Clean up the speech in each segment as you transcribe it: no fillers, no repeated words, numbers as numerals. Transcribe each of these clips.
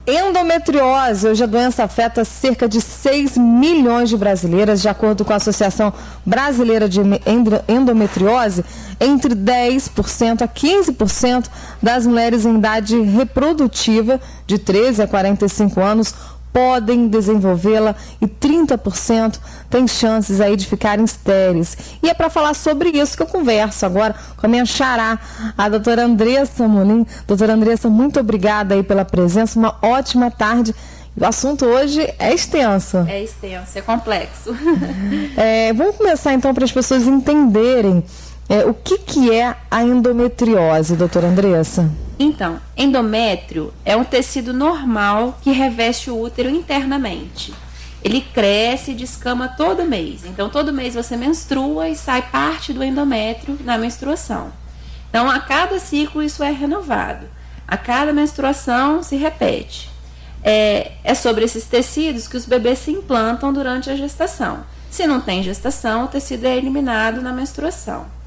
Endometriose. Hoje a doença afeta cerca de 6 milhões de brasileiras, de acordo com a Associação Brasileira de Endometriose. Entre 10% a 15% das mulheres em idade reprodutiva, de 13 a 45 anos, podem desenvolvê-la e 30% tem chances aí de ficarem estéreis. E é para falar sobre isso que eu converso agora com a minha xará, a doutora Andressa Molim. Doutora Andressa, muito obrigada aí pela presença, uma ótima tarde. O assunto hoje é extenso. É extenso, é complexo. Vamos começar então para as pessoas entenderem o que é a endometriose, doutora Andressa? Então, endométrio é um tecido normal que reveste o útero internamente. Ele cresce e descama todo mês. Então, todo mês você menstrua e sai parte do endométrio na menstruação. Então, a cada ciclo isso é renovado. A cada menstruação se repete. É sobre esses tecidos que os bebês se implantam durante a gestação. Se não tem gestação, o tecido é eliminado na menstruação.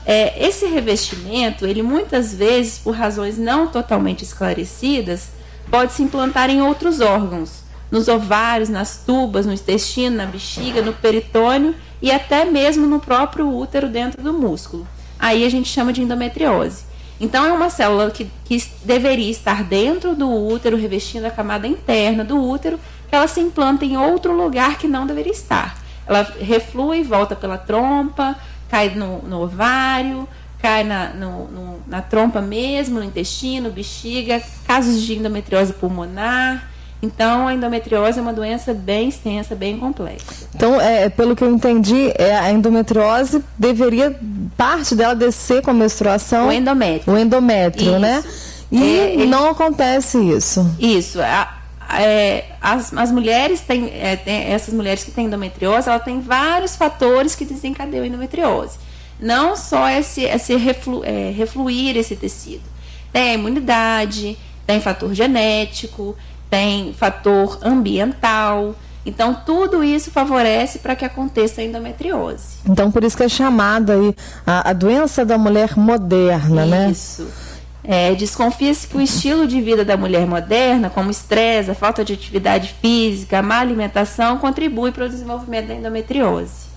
Esse revestimento, ele muitas vezes, por razões não totalmente esclarecidas, pode se implantar em outros órgãos, nos ovários, nas tubas, no intestino, na bexiga, no peritônio e até mesmo no próprio útero dentro do músculo. Aí a gente chama de endometriose. Então é uma célula que deveria estar dentro do útero, revestindo a camada interna do útero, que ela se implanta em outro lugar que não deveria estar. Ela reflui e volta pela trompa, cai no ovário, cai na trompa mesmo, no intestino, bexiga, casos de endometriose pulmonar. Então, a endometriose é uma doença bem extensa, bem complexa. Então, pelo que eu entendi, a endometriose parte dela descer com a menstruação. O endométrio. O endométrio, isso, né? E não acontece isso. Isso. As mulheres essas mulheres que têm endometriose, ela tem vários fatores que desencadeiam a endometriose. Não só refluir esse tecido. Tem a imunidade, tem fator genético, tem fator ambiental. Então, tudo isso favorece para que aconteça a endometriose. Então, por isso que é chamada aí a doença da mulher moderna, né? Isso. Desconfia-se que o estilo de vida da mulher moderna, como estresse, a falta de atividade física, a má alimentação, contribui para o desenvolvimento da endometriose.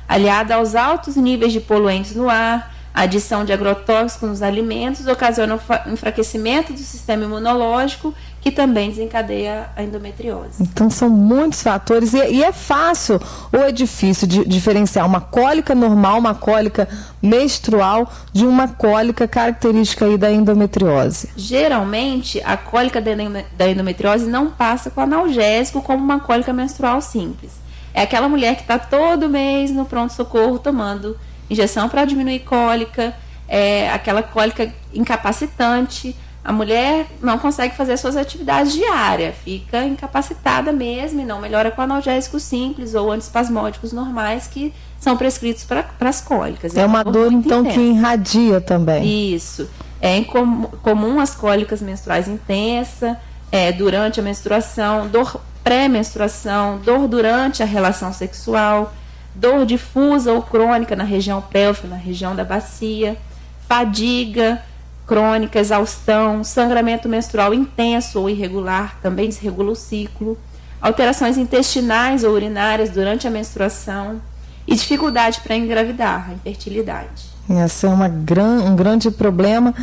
Aliada aos altos níveis de poluentes no ar, a adição de agrotóxicos nos alimentos ocasiona o enfraquecimento do sistema imunológico, que também desencadeia a endometriose. Então são muitos fatores e é fácil ou é difícil de diferenciar uma cólica normal, uma cólica menstrual de uma cólica característica aí da endometriose? Geralmente a cólica da endometriose não passa com analgésico como uma cólica menstrual simples. É aquela mulher que está todo mês no pronto-socorro tomando injeção para diminuir cólica, aquela cólica incapacitante. A mulher não consegue fazer suas atividades diárias, fica incapacitada mesmo e não melhora com analgésicos simples ou antiespasmódicos normais que são prescritos para as cólicas. É uma dor então intensa, que irradia também. Isso. É comum as cólicas menstruais intensas, durante a menstruação, dor pré-menstruação, dor durante a relação sexual, dor difusa ou crônica na região pélvica, na região da bacia, fadiga crônica, exaustão, sangramento menstrual intenso ou irregular, também desregula o ciclo, alterações intestinais ou urinárias durante a menstruação e dificuldade para engravidar, a infertilidade. Esse é um grande problema.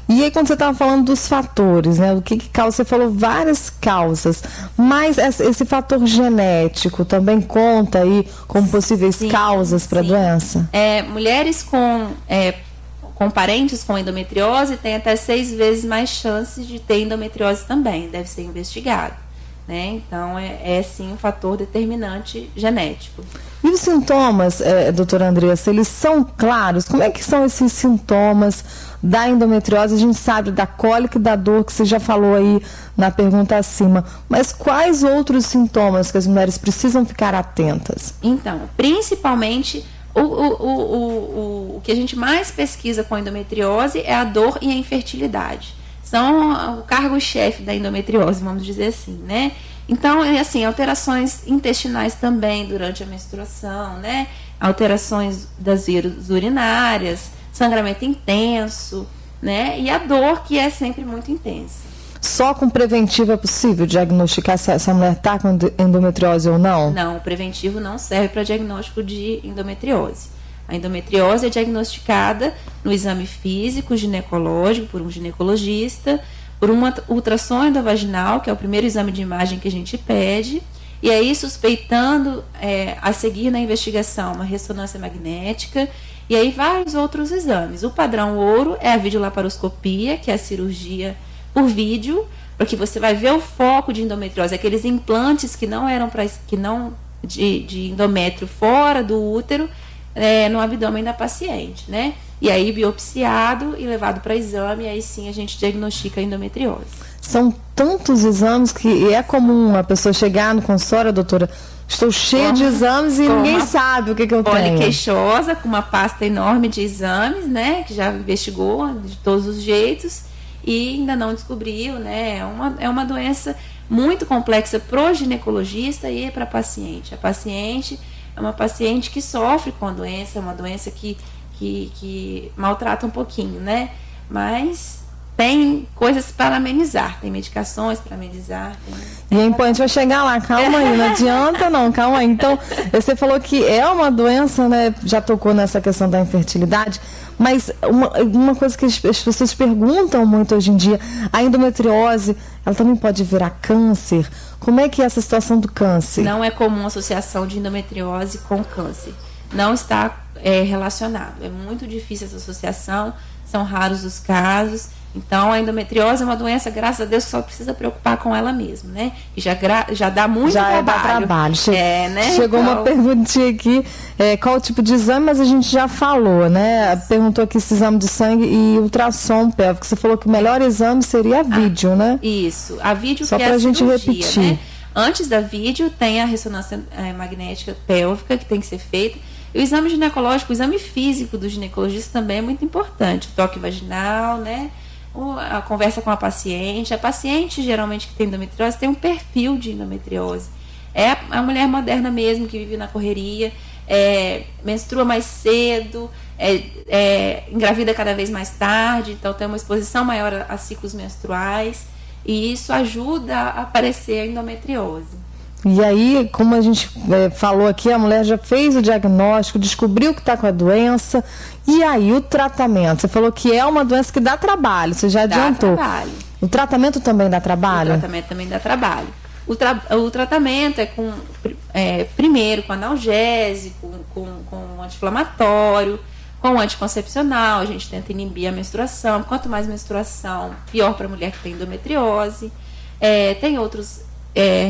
E aí, quando você estava falando dos fatores, né? O que causa? Você falou várias causas, mas esse fator genético também conta aí como possíveis causas para a doença? Mulheres com parentes com endometriose têm até 6 vezes mais chances de ter endometriose também, deve ser investigado, né? Então, sim um fator determinante genético. E os sintomas, doutora Andressa, eles são claros? Como é que são esses sintomas da endometriose? A gente sabe da cólica e da dor que você já falou aí na pergunta acima, mas quais outros sintomas que as mulheres precisam ficar atentas? Então, principalmente o que a gente mais pesquisa com endometriose é a dor e a infertilidade. São o cargo-chefe da endometriose, vamos dizer assim, né? Então, alterações intestinais também durante a menstruação, né? Alterações das vias urinárias, sangramento intenso, né? E a dor, que é sempre muito intensa. só com preventivo é possível diagnosticar se essa mulher está com endometriose ou não? Não, o preventivo não serve para diagnóstico de endometriose. A endometriose é diagnosticada no exame físico ginecológico, por um ginecologista, por uma ultrassom endovaginal, que é o primeiro exame de imagem que a gente pede, e aí suspeitando a seguir na investigação uma ressonância magnética, e aí vários outros exames. O padrão ouro é a videolaparoscopia, que é a cirurgia por vídeo, porque você vai ver o foco de endometriose, aqueles implantes que não eram de endométrio fora do útero, no abdômen da paciente, né? E aí biopsiado e levado para exame, e aí sim a gente diagnostica a endometriose. São tantos exames que é comum a pessoa chegar no consultório, doutora, estou cheia de exames e ninguém sabe o que eu tenho. Poliqueixosa, com uma pasta enorme de exames, né? Que já investigou de todos os jeitos e ainda não descobriu, né? É uma doença muito complexa para o ginecologista e para a paciente. A paciente é uma paciente que sofre com a doença, é uma doença que maltrata um pouquinho, né? Mas tem coisas para amenizar, tem medicações para amenizar. E a gente vai chegar lá, calma aí, não adianta não, calma aí. Então, você falou que é uma doença, né? Já tocou nessa questão da infertilidade, mas uma coisa que as pessoas perguntam muito hoje em dia, a endometriose, ela também pode virar câncer? Como é que é essa situação do câncer? Não é comum a associação de endometriose com câncer. Não está relacionado. É muito difícil essa associação, são raros os casos. Então, a endometriose é uma doença, graças a Deus, que só precisa preocupar com ela mesma, né? E já dá muito trabalho. Dá trabalho. Né? Chegou uma perguntinha aqui, qual o tipo de exame, mas a gente já falou, né? Perguntou aqui se exame de sangue e ultrassom pélvico. Você falou que o melhor exame seria a vídeo, né? Isso, a vídeo só que pra é a gente cirurgia, repetir. Né? Antes da vídeo, tem a ressonância magnética pélvica, que tem que ser feita. E o exame ginecológico, o exame físico do ginecologista também é muito importante. O toque vaginal, né? A conversa com a paciente. A paciente, geralmente, que tem endometriose, tem um perfil de endometriose. É a mulher moderna mesmo, que vive na correria, menstrua mais cedo, engravida cada vez mais tarde, então tem uma exposição maior a ciclos menstruais, e isso ajuda a aparecer a endometriose. E aí, como a gente falou aqui, a mulher já fez o diagnóstico, descobriu que está com a doença. E aí, o tratamento? Você falou que é uma doença que dá trabalho, você já adiantou. Dá trabalho. O tratamento também dá trabalho? O tratamento também dá trabalho. O tratamento primeiro com analgésico, com anti-inflamatório, com anticoncepcional. A gente tenta inibir a menstruação. Quanto mais menstruação, pior para a mulher que tem endometriose. Tem outros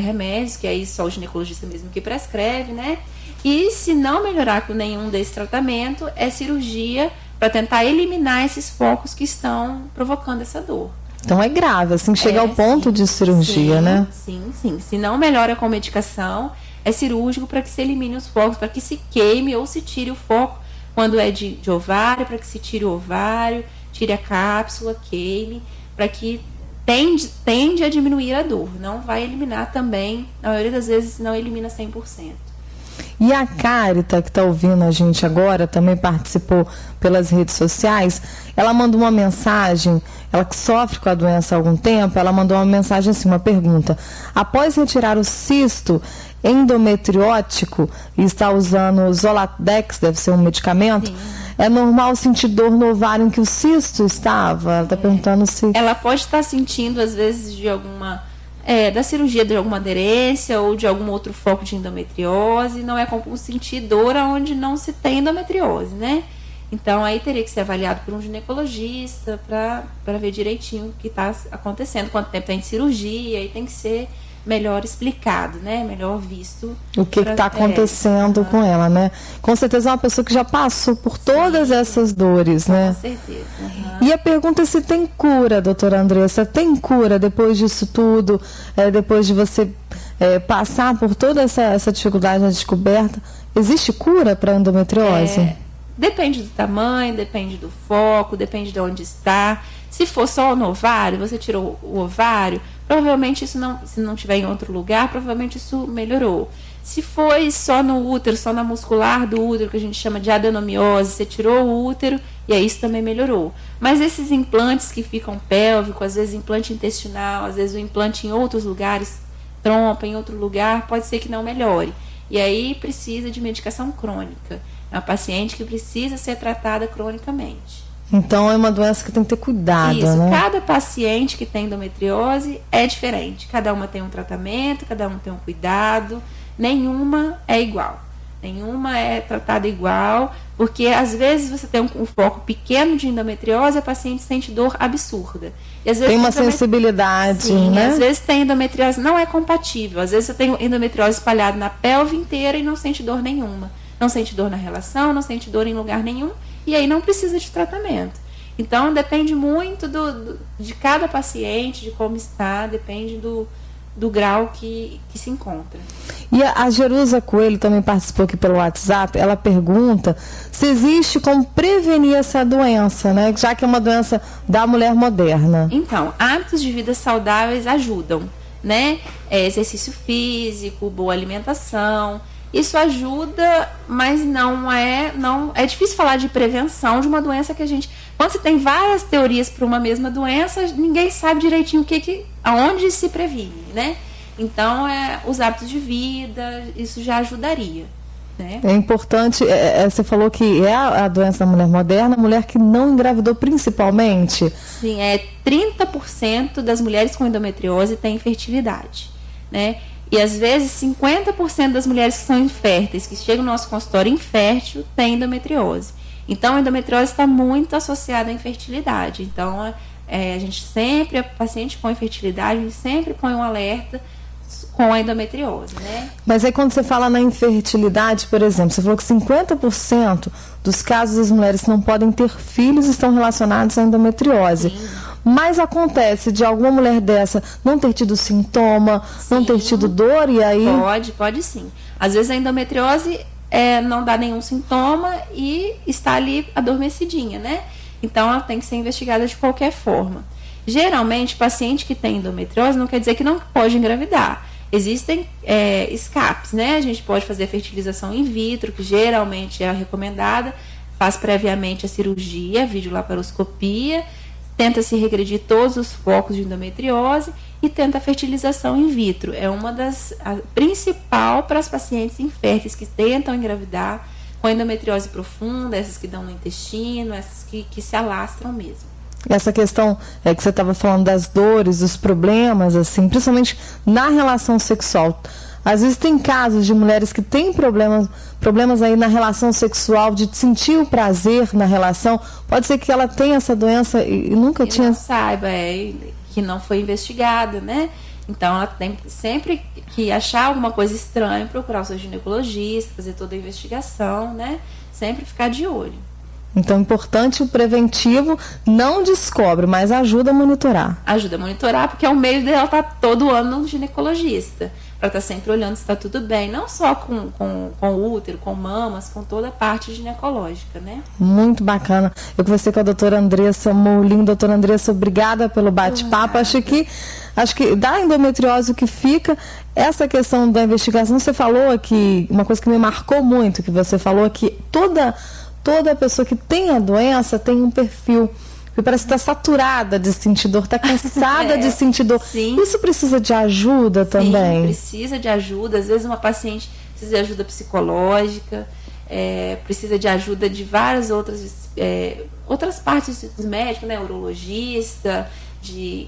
remédios, que aí só o ginecologista mesmo que prescreve, né? E se não melhorar com nenhum desse tratamento, é cirurgia para tentar eliminar esses focos que estão provocando essa dor. Então é grave, assim, chega ao ponto de cirurgia, né? Sim. Se não melhora com medicação, é cirúrgico para que se elimine os focos, para que se queime ou se tire o foco. Quando é de ovário, para que se tire o ovário, tire a cápsula, queime, para que tende a diminuir a dor. Não vai eliminar também, na maioria das vezes não elimina 100%. E a Carita, que está ouvindo a gente agora, também participou pelas redes sociais, ela mandou uma mensagem, ela que sofre com a doença há algum tempo, ela mandou uma mensagem assim, uma pergunta. Após retirar o cisto endometriótico e está usando Zoladex, deve ser um medicamento, sim, é normal sentir dor no ovário em que o cisto estava? Ela está perguntando se... Ela pode estar sentindo, às vezes, de alguma... da cirurgia de alguma aderência ou de algum outro foco de endometriose. Não é comum sentir dor onde não se tem endometriose, né? Então, aí teria que ser avaliado por um ginecologista para ver direitinho o que está acontecendo, quanto tempo tem de cirurgia, e tem que ser melhor explicado, né? Melhor visto. O que está acontecendo com ela, né? Com certeza é uma pessoa que já passou por todas essas dores, né? Com certeza. E a pergunta é se tem cura, doutora Andressa. Tem cura depois disso tudo? Depois de você passar por toda essa dificuldade na descoberta? Existe cura para endometriose? Depende do tamanho, depende do foco, depende de onde está. Se for só no ovário, você tirou o ovário, provavelmente isso não, se não tiver em outro lugar, provavelmente isso melhorou. Se foi só no útero, só na muscular do útero, que a gente chama de adenomiose, você tirou o útero e aí isso também melhorou. Mas esses implantes que ficam pélvicos, às vezes implante intestinal, às vezes o implante em outros lugares, trompa em outro lugar, pode ser que não melhore. E aí precisa de medicação crônica. É uma paciente que precisa ser tratada cronicamente. Então é uma doença que tem que ter cuidado, isso, né? Cada paciente que tem endometriose é diferente. Cada uma tem um tratamento, cada uma tem um cuidado. Nenhuma é igual. Nenhuma é tratada igual, porque às vezes você tem um foco pequeno de endometriose, a paciente sente dor absurda. E, às vezes, tem uma sensibilidade, sim, né? Às vezes tem endometriose, não é compatível. Às vezes você tem endometriose espalhada na pelve inteira e não sente dor nenhuma. Não sente dor na relação, não sente dor em lugar nenhum, e aí não precisa de tratamento. Então, depende muito de cada paciente, de como está, depende do grau que se encontra. E a Jerusa Coelho também participou aqui pelo WhatsApp. Ela pergunta se existe como prevenir essa doença, né? Já que é uma doença da mulher moderna. Então, hábitos de vida saudáveis ajudam, né? Exercício físico, boa alimentação. Isso ajuda, mas não é difícil falar de prevenção de uma doença que a gente... Quando você tem várias teorias para uma mesma doença, ninguém sabe direitinho aonde se previne, né? Então, os hábitos de vida, isso já ajudaria, né? É importante, você falou que é a doença da mulher moderna, a mulher que não engravidou principalmente. Sim, 30% das mulheres com endometriose têm infertilidade, né? E às vezes 50% das mulheres que são inférteis, que chegam no nosso consultório infértil, têm endometriose. Então, a endometriose está muito associada à infertilidade. Então, a paciente com infertilidade, a gente sempre põe um alerta com a endometriose, né? Mas aí quando você fala na infertilidade, por exemplo, você falou que 50% dos casos das mulheres que não podem ter filhos estão relacionados à endometriose. Sim. Mas acontece de alguma mulher dessa não ter tido sintoma, sim, não ter tido dor e aí... Pode sim. Às vezes a endometriose não dá nenhum sintoma e está ali adormecidinha, né? Então ela tem que ser investigada de qualquer forma. Geralmente, paciente que tem endometriose não quer dizer que não pode engravidar. Existem escapes, né? A gente pode fazer a fertilização in vitro, que geralmente é a recomendada, faz previamente a cirurgia, videolaparoscopia, tenta se regredir todos os focos de endometriose e tenta a fertilização in vitro. É uma a principal para as pacientes inférteis que tentam engravidar com endometriose profunda, essas que dão no intestino, essas que se alastram mesmo. Essa questão que você estava falando das dores, dos problemas, assim, principalmente na relação sexual. Às vezes tem casos de mulheres que têm problemas aí na relação sexual, de sentir o prazer na relação. Pode ser que ela tenha essa doença e nunca tinha... não saiba, que não foi investigada, né? Então ela tem sempre que achar alguma coisa estranha, procurar o seu ginecologista, fazer toda a investigação, né? Sempre ficar de olho. Então é importante o preventivo, não descobre, mas ajuda a monitorar. Ajuda a monitorar, porque é o meio dela estar todo ano no ginecologista, para estar sempre olhando se está tudo bem, não só com o útero, com mamas, com toda a parte ginecológica, né? Muito bacana. Eu conversei com a doutora Andressa Molim. Doutora Andressa, obrigada pelo bate-papo. Acho que da endometriose o que fica, essa questão da investigação, você falou aqui, uma coisa que me marcou muito, que você falou que toda pessoa que tem a doença tem um perfil que parece estar saturada de sentir dor, está cansada de sentir dor. Sim. Isso precisa de ajuda também? Sim, precisa de ajuda. Às vezes uma paciente precisa de ajuda psicológica, precisa de ajuda de várias outras partes dos médicos, né? Urologista.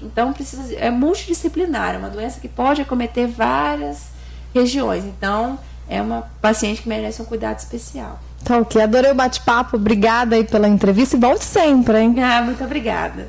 Então é multidisciplinar, é uma doença que pode acometer várias regiões. Então é uma paciente que merece um cuidado especial. Tá ok, adorei o bate-papo, obrigada aí pela entrevista e volte sempre, hein? Muito obrigada.